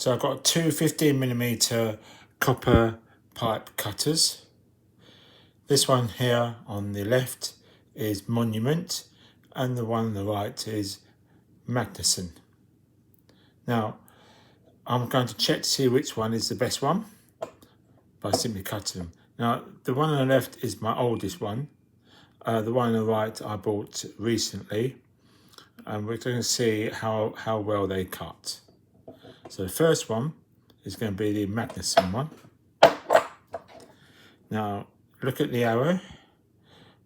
So I've got two 15mm copper pipe cutters. This one here on the left is Monument and the one on the right is Magnusson. Now I'm going to check to see which one is the best one by simply cutting them. Now the one on the left is my oldest one. The one on the right I bought recently, and we're going to see how well they cut. So the first one is going to be the Magnusson one. Now look at the arrow.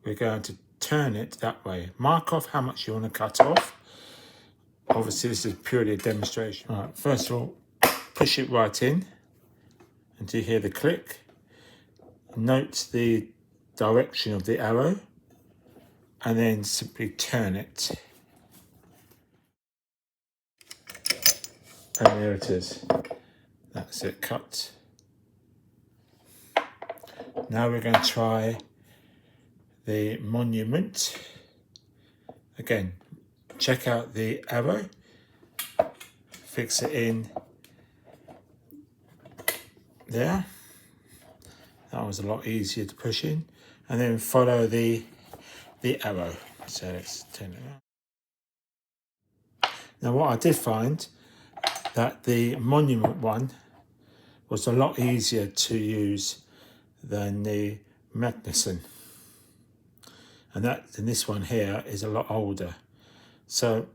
We're going to turn it that way. Mark off how much you want to cut off. Obviously this is purely a demonstration. All right, first of all, push it right in until you hear the click. Note the direction of the arrow and then simply turn it. And there it is. That's it, cut. Now we're going to try the Monument. Again, check out the arrow, fix it in there. That was a lot easier to push in, and then follow the arrow. So let's turn it around. Now what I did find, that the Monument one was a lot easier to use than the Magnusson, and this one here is a lot older. So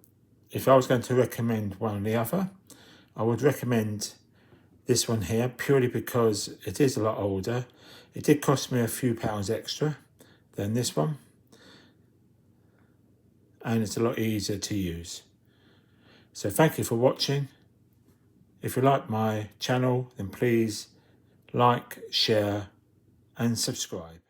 if I was going to recommend one or the other, I would recommend this one here purely because it is a lot older. It did cost me a few pounds extra than this one, and it's a lot easier to use. So thank you for watching. If you like my channel, then please like, share and subscribe.